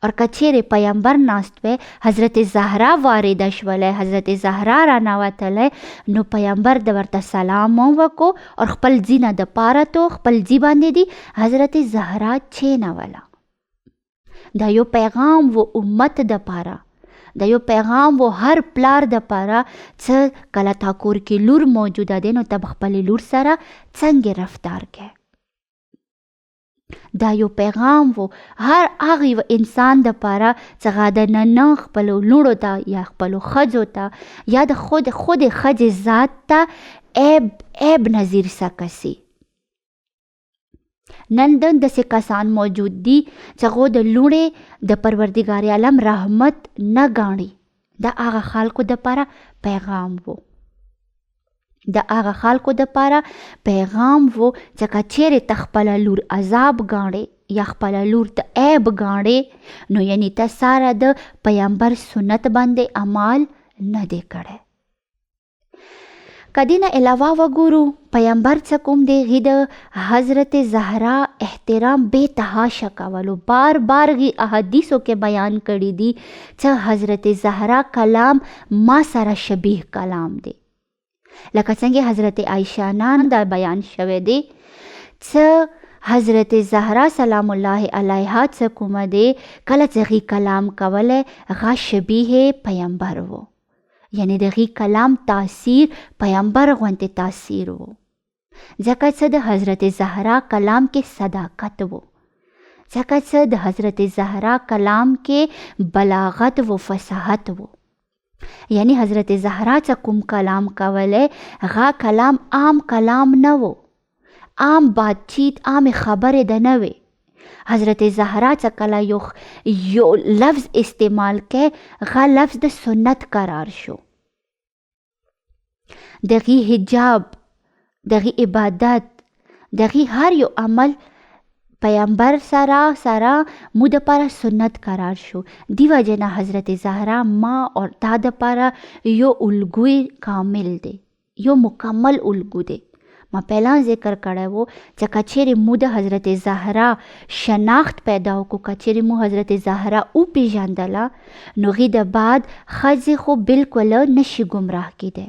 اور کچیر پیغمبر ناست وی حضرت زهرا وارده شوله، حضرت زهرا را نوتله، نو پیغمبر د ورته سلام وکو اور خپل زینه د پاره تو خپل زی باندې دی حضرت زهرا چینوله. دا یو پیغام و امت د پاره، دا یو پیغام و هر پلار د پاره څه کله تا کور کې لور موجوده دی نو ته خپل لور سره څنګه رفتار کې. دا یو پیغام و هر هغه انسان د پاره څنګه د نن خپل لورو ته یا خپل خځو ته یا د خود خځې ذات ته عیب نظیر سکسی. نن داسې کسان موجود دي چې هغه د لوڼې د پروردګار عالم رحمت نه ګاڼي. د هغه خلکو دپاره پیغام و، د هغه خلکو دپاره پیغام و چې که چیرې ته خپله لور عذاب ګاڼې یا خپله لور ته عیب ګاڼې نو یعنی ته ساره د پیغمبر سنت باندې عمل نه دی کړی. کدی نه علاوه وګورو پیغمبر څه کوم دی غي د حضرت زهرا احترام بے تحاشا کولو. بار بار غي احادیثو کې بیان کړی دی چې حضرت زهرا کلام ما سره شبیه کلام دی. لکه څنګه حضرت عائشہ نان دا بیان شوی دی چې حضرت زهرا سلام الله علیها څه کوم دی کله چې غي کلام کوله غا شبیه پیغمبر وو، یعنی دغی کلام تاثیر پیغمبر غونته تاثیر وو. ځکه چې د حضرت زهرا کلام کې صداقت وو، ځکه چې د حضرت زهرا کلام کې بلاغت و فصاحت وو. یعنی حضرت زهرا چې کوم کلام کوله غا کلام عام کلام نه وو، عام باتچیت عام خبره ده نه وي. حضرت زهرا چې کله یو لفظ استعمال کې غا لفظ د سنت قرار شو. دغی حجاب، دغی عبادت، دغی هر یو عمل پیغمبر سره مو د پاره سنت قرار شو. دی وجه نه حضرت زهرا ما اور تا د پاره یو الګوی کامل دی، یو مکمل الګو دی. ما پہلا ذکر کړی وو چې کچېرې مو د حضرت زهرا شناخت پیدا وکړو، کچېرې مو حضرت زهرا وپېژندله نو غي د بعد ښځې خو بالکل نشي ګمراه کېدی.